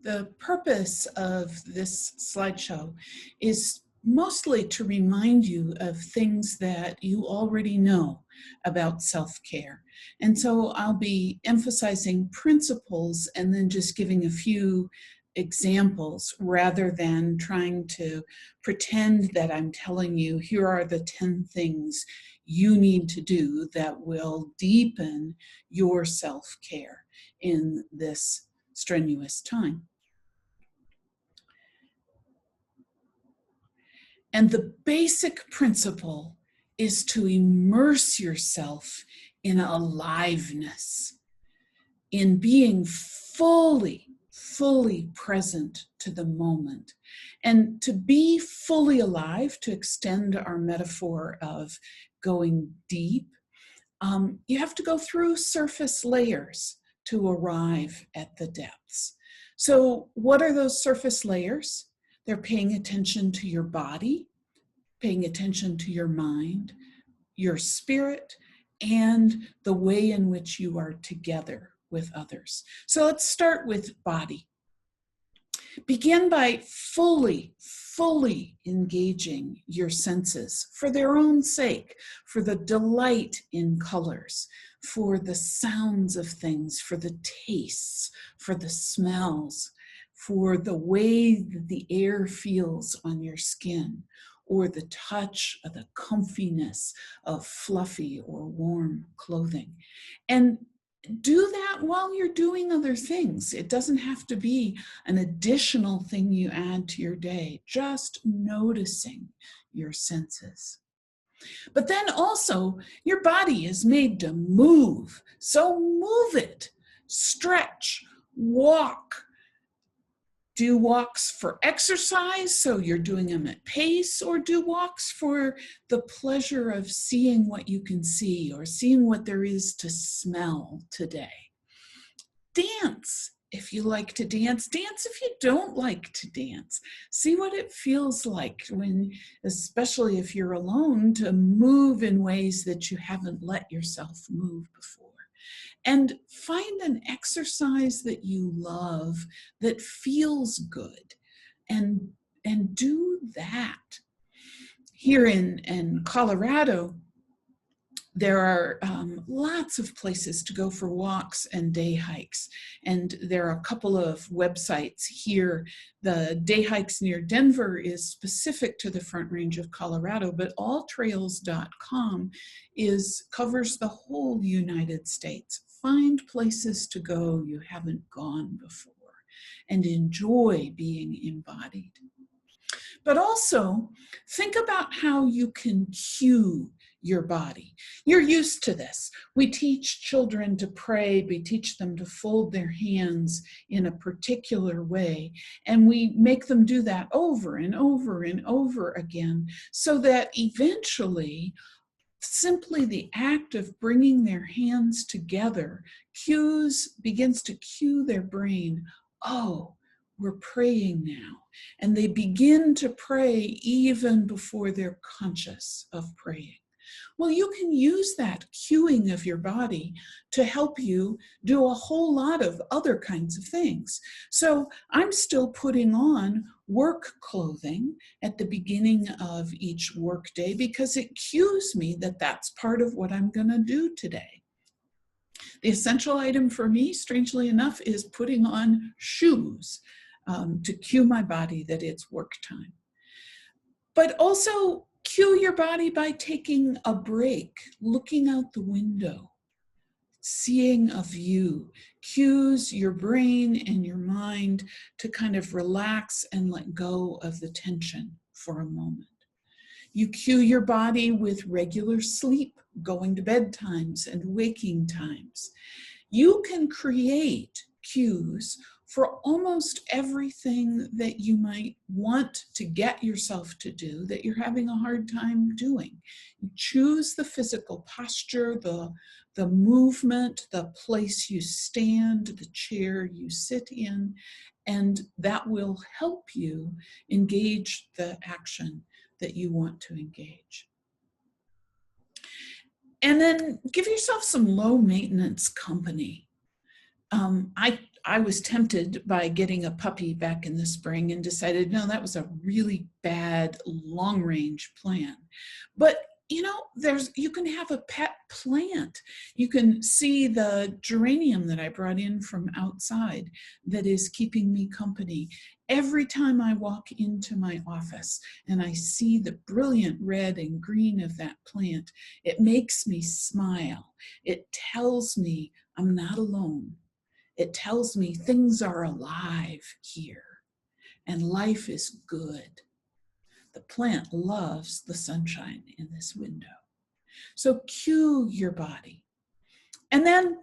The purpose of this slideshow is mostly to remind you of things that you already know about self-care. And so I'll be emphasizing principles and then just giving a few examples rather than trying to pretend that I'm telling you, here are the 10 things you need to do that will deepen your self-care in this strenuous time. And the basic principle is to immerse yourself in aliveness, in being fully present to the moment. And to be fully alive, to extend our metaphor of going deep, you have to go through surface layers to arrive at the depths. So what are those surface layers? They're paying attention to your body, paying attention to your mind, your spirit, and the way in which you are together with others. So let's start with body. Begin by fully engaging your senses for their own sake, for the delight in colors, for the sounds of things, for the tastes, for the smells, for the way that the air feels on your skin, or the touch of the comfiness of fluffy or warm clothing. And do that while you're doing other things. It doesn't have to be an additional thing you add to your day, just noticing your senses. But then also, your body is made to move, so move it, stretch, walk. Do walks for exercise, so you're doing them at pace, or do walks for the pleasure of seeing what you can see or seeing what there is to smell today. Dance if you like to dance. Dance if you don't like to dance. See what it feels like when, especially if you're alone, to move in ways that you haven't let yourself move before. And find an exercise that you love, that feels good, and do that. Here in Colorado, there are lots of places to go for walks and day hikes. And there are a couple of websites here. The day hikes near Denver is specific to the Front Range of Colorado, but alltrails.com covers the whole United States. Find places to go you haven't gone before and enjoy being embodied. But also think about how you can cue your body. You're used to this. We teach children to pray. We teach them to fold their hands in a particular way. And we make them do that over and over and over again, so that eventually simply the act of bringing their hands together begins to cue their brain, oh, we're praying now. And they begin to pray even before they're conscious of praying. Well, you can use that cueing of your body to help you do a whole lot of other kinds of things. So I'm still putting on work clothing at the beginning of each work day because it cues me that that's part of what I'm going to do today. The essential item for me, strangely enough, is putting on shoes to cue my body that it's work time. But also, cue your body by taking a break, looking out the window, seeing a view, cues your brain and your mind to kind of relax and let go of the tension for a moment. You cue your body with regular sleep, going to bed times and waking times. You can create cues for almost everything that you might want to get yourself to do that you're having a hard time doing. You choose the physical posture, the movement, the place you stand, the chair you sit in, and that will help you engage the action that you want to engage. And then give yourself some low maintenance company. I was tempted by getting a puppy back in the spring and decided, no, that was a really bad long-range plan. But you know, you can have a pet plant. You can see the geranium that I brought in from outside that is keeping me company. Every time I walk into my office and I see the brilliant red and green of that plant, it makes me smile. It tells me I'm not alone. It tells me things are alive here and life is good. The plant loves the sunshine in this window. So cue your body. And then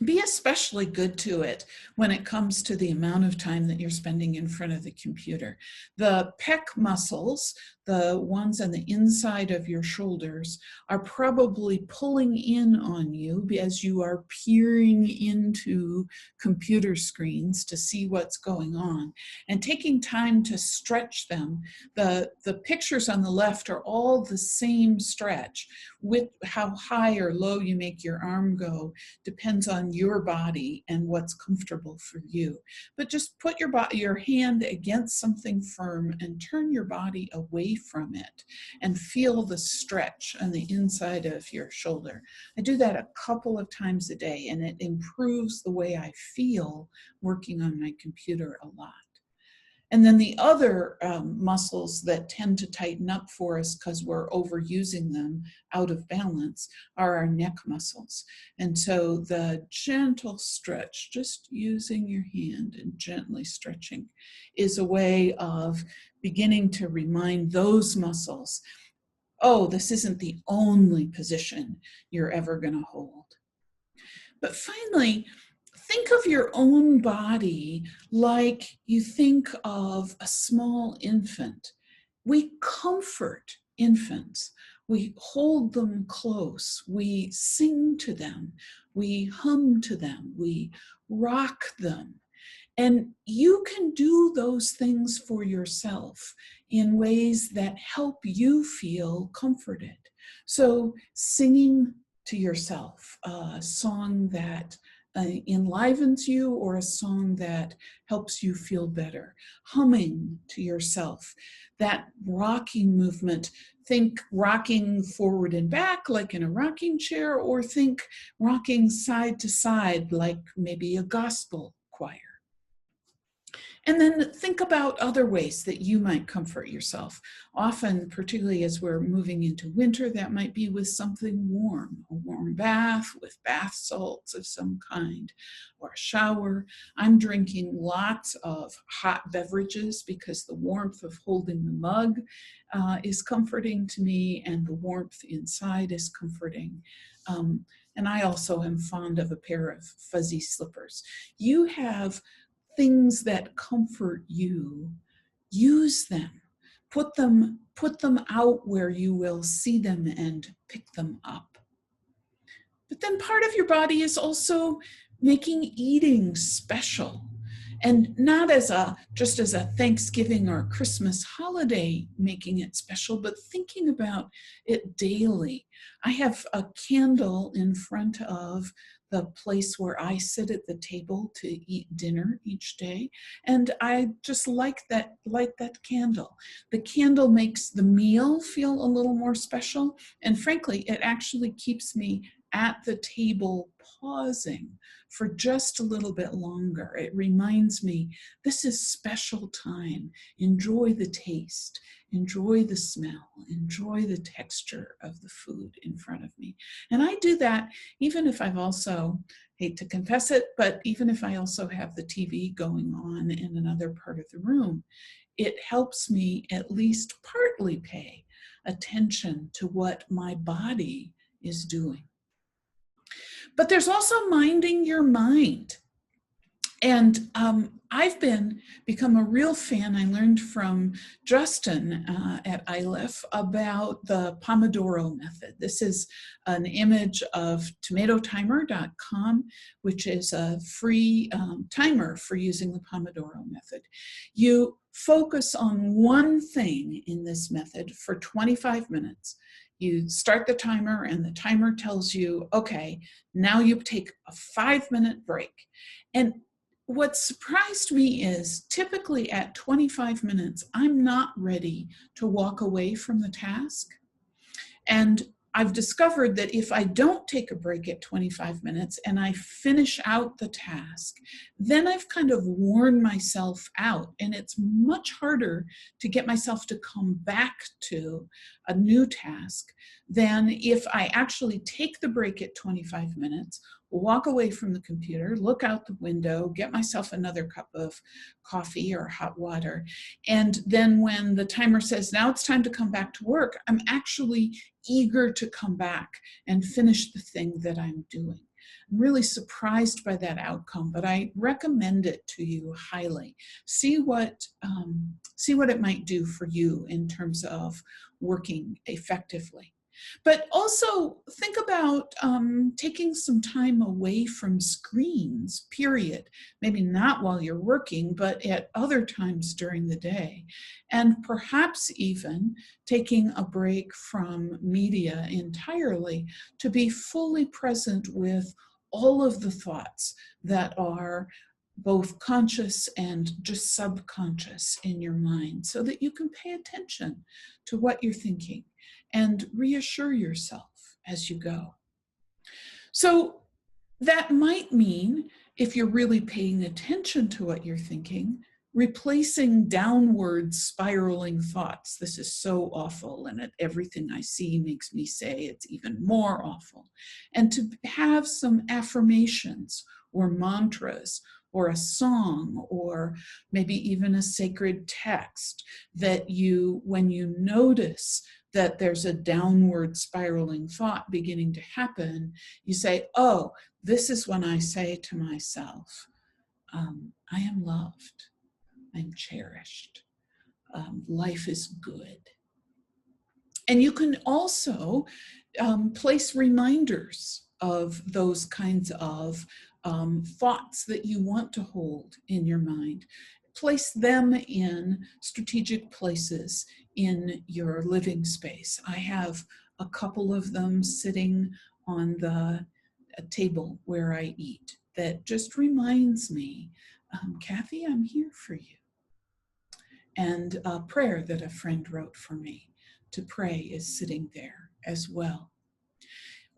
be especially good to it when it comes to the amount of time that you're spending in front of the computer. The pec muscles, the ones on the inside of your shoulders, are probably pulling in on you as you are peering into computer screens to see what's going on and taking time to stretch them. The pictures on the left are all the same stretch. With how high or low you make your arm go depends on your body and what's comfortable for you. But just put your hand against something firm and turn your body away from it and feel the stretch on the inside of your shoulder. I do that a couple of times a day and it improves the way I feel working on my computer a lot. And then the other muscles that tend to tighten up for us because we're overusing them out of balance are our neck muscles. And so the gentle stretch, just using your hand and gently stretching, is a way of beginning to remind those muscles, oh, this isn't the only position you're ever going to hold. But finally, think of your own body like you think of a small infant. We comfort infants. We hold them close. We sing to them. We hum to them. We rock them. And you can do those things for yourself in ways that help you feel comforted. So singing to yourself a song that enlivens you or a song that helps you feel better. Humming to yourself, that rocking movement. Think rocking forward and back like in a rocking chair, or think rocking side to side like maybe a gospel choir. And then think about other ways that you might comfort yourself. Often, particularly as we're moving into winter, that might be with something warm, a warm bath with bath salts of some kind, or a shower. I'm drinking lots of hot beverages because the warmth of holding the mug is comforting to me, and the warmth inside is comforting. And I also am fond of a pair of fuzzy slippers. You have things that comfort you, use them. Put them out where you will see them and pick them up. But then part of your body is also making eating special. And not just as a Thanksgiving or Christmas holiday making it special, but thinking about it daily. I have a candle in front of the place where I sit at the table to eat dinner each day. And I just light that candle. The candle makes the meal feel a little more special. And frankly, it actually keeps me at the table pausing for just a little bit longer. It reminds me, this is special time. Enjoy the taste, enjoy the smell, enjoy the texture of the food in front of me. And I do that even if I've also, hate to confess it, but even if I also have the TV going on in another part of the room, it helps me at least partly pay attention to what my body is doing. But there's also minding your mind. And I've become a real fan. I learned from Justin at Iliff about the Pomodoro method. This is an image of tomatotimer.com, which is a free timer for using the Pomodoro method. You focus on one thing in this method for 25 minutes. You start the timer and the timer tells you, okay, now you take a 5-minute break. And what surprised me is typically at 25 minutes, I'm not ready to walk away from the task. And I've discovered that if I don't take a break at 25 minutes and I finish out the task, then I've kind of worn myself out. And it's much harder to get myself to come back to a new task than if I actually take the break at 25 minutes, walk away from the computer, look out the window, get myself another cup of coffee or hot water. And then when the timer says, now it's time to come back to work, I'm actually eager to come back and finish the thing that I'm doing. I'm really surprised by that outcome, but I recommend it to you highly. See what it might do for you in terms of working effectively. But also think about taking some time away from screens, period. Maybe not while you're working, but at other times during the day. And perhaps even taking a break from media entirely to be fully present with all of the thoughts that are both conscious and just subconscious in your mind, so that you can pay attention to what you're thinking and reassure yourself as you go. So that might mean, if you're really paying attention to what you're thinking, replacing downward spiraling thoughts. This is so awful, and everything I see makes me say it's even more awful. And to have some affirmations or mantras or a song or maybe even a sacred text that you, when you notice that there's a downward spiraling thought beginning to happen, you say, oh, this is when I say to myself, I am loved, I'm cherished, life is good. And you can also place reminders of those kinds of thoughts that you want to hold in your mind. Place them in strategic places in your living space. I have a couple of them sitting on the table where I eat that just reminds me, Cathie, I'm here for you. And a prayer that a friend wrote for me to pray is sitting there as well.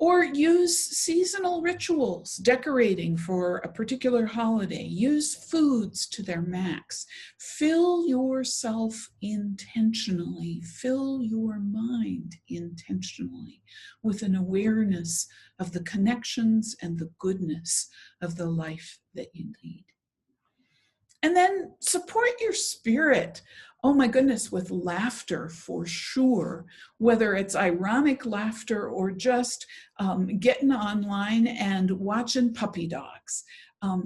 Or use seasonal rituals, decorating for a particular holiday. Use foods to their max. Fill yourself intentionally. Fill your mind intentionally with an awareness of the connections and the goodness of the life that you lead. And then support your spirit. Oh my goodness, with laughter for sure, whether it's ironic laughter or just getting online and watching puppy dogs.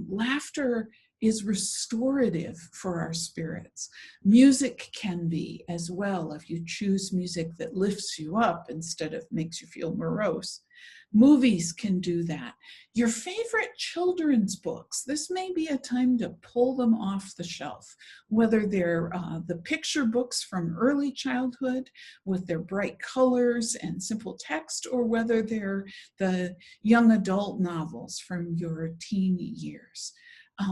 Laughter is restorative for our spirits. Music can be as well, if you choose music that lifts you up instead of makes you feel morose. Movies can do that. Your favorite children's books, this may be a time to pull them off the shelf, whether they're the picture books from early childhood with their bright colors and simple text, or whether they're the young adult novels from your teen years.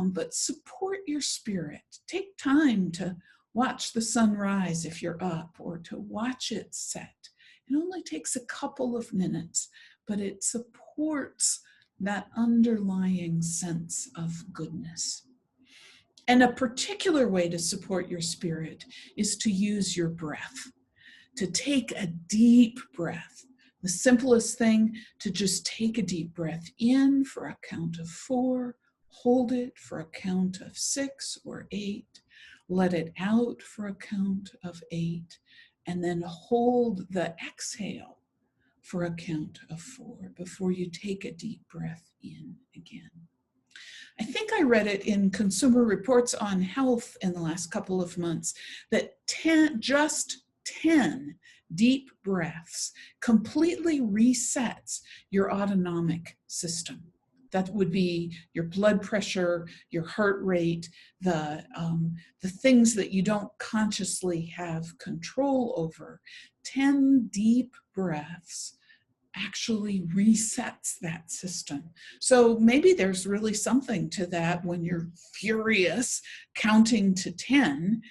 But support your spirit. Take time to watch the sun rise if you're up, or to watch it set. It only takes a couple of minutes, but it supports that underlying sense of goodness. And a particular way to support your spirit is to use your breath, to take a deep breath. The simplest thing, to just take a deep breath in for a count of 4, hold it for a count of 6 or 8, let it out for a count of 8, and then hold the exhale for a count of 4 before you take a deep breath in again. I think I read it in Consumer Reports on Health in the last couple of months that just 10 deep breaths completely resets your autonomic system. That would be your blood pressure, your heart rate, the things that you don't consciously have control over. 10 deep breaths actually resets that system. So maybe there's really something to that when you're furious, counting to 10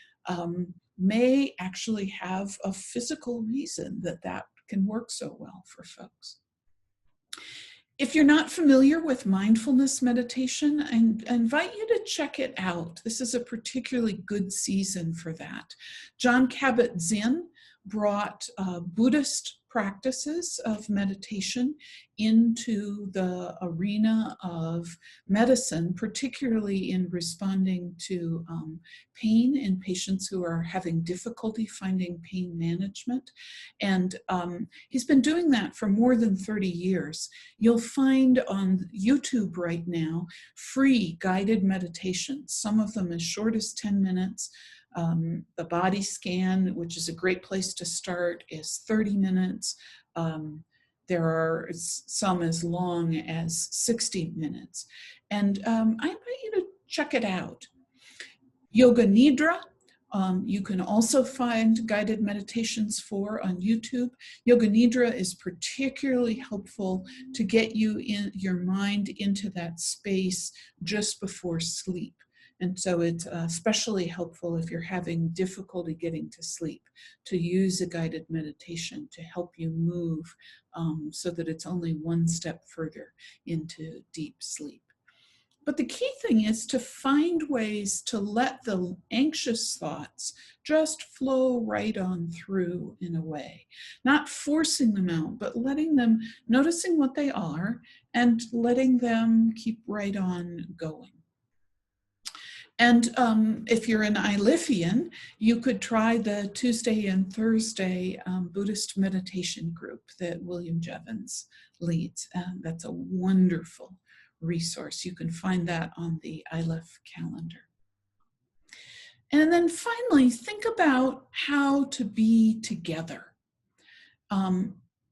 may actually have a physical reason that can work so well for folks. If you're not familiar with mindfulness meditation, I invite you to check it out. This is a particularly good season for that. Jon Kabat-Zinn brought Buddhist practices of meditation into the arena of medicine, particularly in responding to pain in patients who are having difficulty finding pain management. And he's been doing that for more than 30 years. You'll find on YouTube right now free guided meditations, some of them as short as 10 minutes. The body scan, which is a great place to start, is 30 minutes. There are some as long as 60 minutes. And I invite you to check it out. Yoga Nidra, you can also find guided meditations for on YouTube. Yoga Nidra is particularly helpful to get you in your mind into that space just before sleep. And so it's especially helpful if you're having difficulty getting to sleep, to use a guided meditation to help you move so that it's only one step further into deep sleep. But the key thing is to find ways to let the anxious thoughts just flow right on through in a way, not forcing them out, but letting them, noticing what they are and letting them keep right on going. And if you're an Iliffian, you could try the Tuesday and Thursday Buddhist meditation group that William Jevons leads. That's a wonderful resource. You can find that on the Iliff calendar. And then finally, think about how to be together.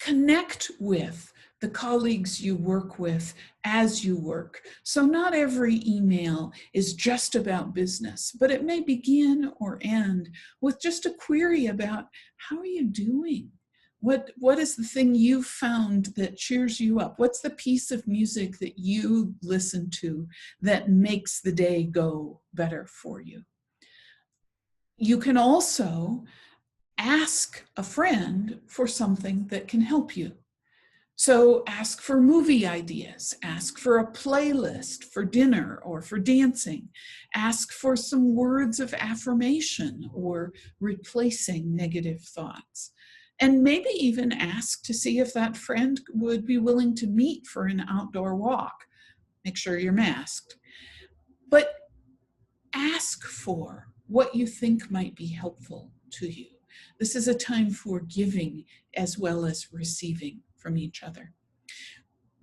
Connect with the colleagues you work with as you work. So not every email is just about business, but it may begin or end with just a query about how are you doing? What is the thing you've found that cheers you up? What's the piece of music that you listen to that makes the day go better for you? You can also ask a friend for something that can help you. So ask for movie ideas, ask for a playlist for dinner or for dancing, ask for some words of affirmation or replacing negative thoughts. And maybe even ask to see if that friend would be willing to meet for an outdoor walk. Make sure you're masked. But ask for what you think might be helpful to you. This is a time for giving as well as receiving from each other.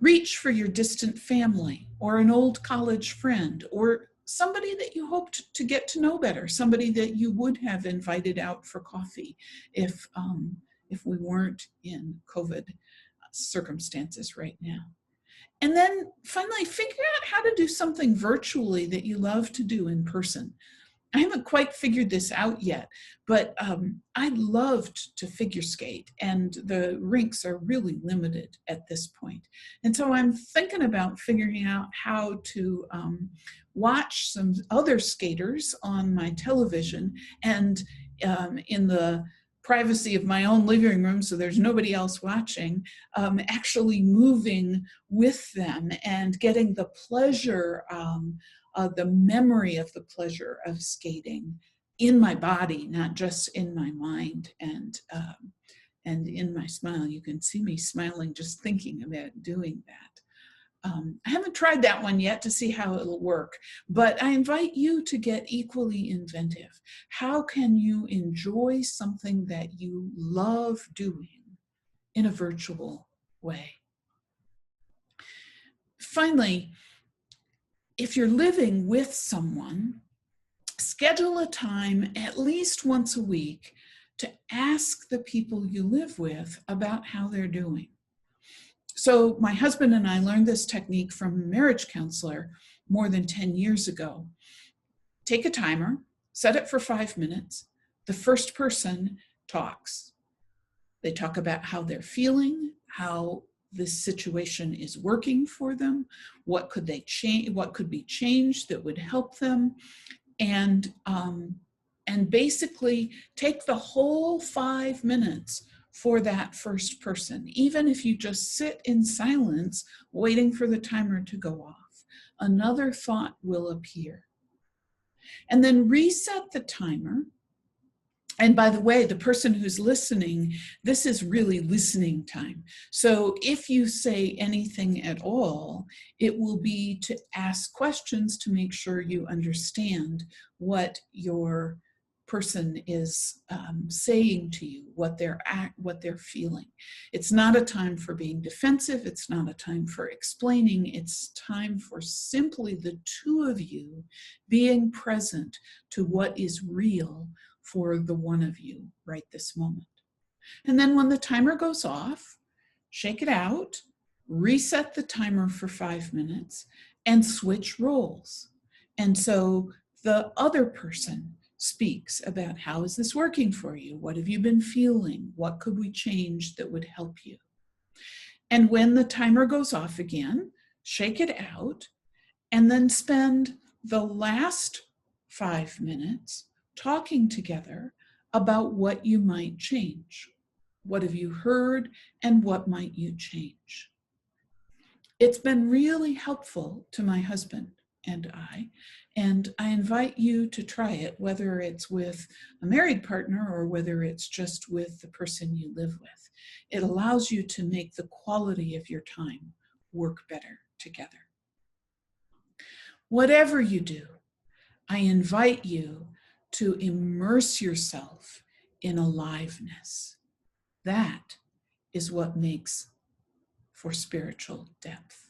Reach for your distant family or an old college friend or somebody that you hoped to get to know better, somebody that you would have invited out for coffee if we weren't in COVID circumstances right now. And then finally, figure out how to do something virtually that you love to do in person. I haven't quite figured this out yet, but I loved to figure skate, and the rinks are really limited at this point. And so I'm thinking about figuring out how to watch some other skaters on my television and in the privacy of my own living room, so there's nobody else watching, actually moving with them and getting the pleasure, the memory of the pleasure of skating in my body, not just in my mind and in my smile. You can see me smiling just thinking about doing that. I haven't tried that one yet to see how it'll work, but I invite you to get equally inventive. How can you enjoy something that you love doing in a virtual way? Finally, if you're living with someone, schedule a time at least once a week to ask the people you live with about how they're doing. So my husband and I learned this technique from a marriage counselor more than 10 years ago. Take a timer, set it for 5 minutes. The first person talks. They talk about how they're feeling, how this situation is working for them, what could they change, what could be changed that would help them, and basically take the whole 5 minutes for that first person. Even if you just sit in silence waiting for the timer to go off, another thought will appear. And then reset the timer. And by the way, the person who's listening, this is really listening time. So if you say anything at all, it will be to ask questions to make sure you understand what your person is saying to you, what they're feeling. It's not a time for being defensive. It's not a time for explaining. It's time for simply the two of you being present to what is real for the one of you right this moment. And then when the timer goes off, shake it out, reset the timer for 5 minutes, and switch roles. And so the other person speaks about, how is this working for you? What have you been feeling? What could we change that would help you? And when the timer goes off again, shake it out, and then spend the last 5 minutes talking together about what you might change. What have you heard, and what might you change? It's been really helpful to my husband and I invite you to try it, whether it's with a married partner or whether it's just with the person you live with. It allows you to make the quality of your time work better together. Whatever you do, I invite you to immerse yourself in aliveness. That is what makes for spiritual depth.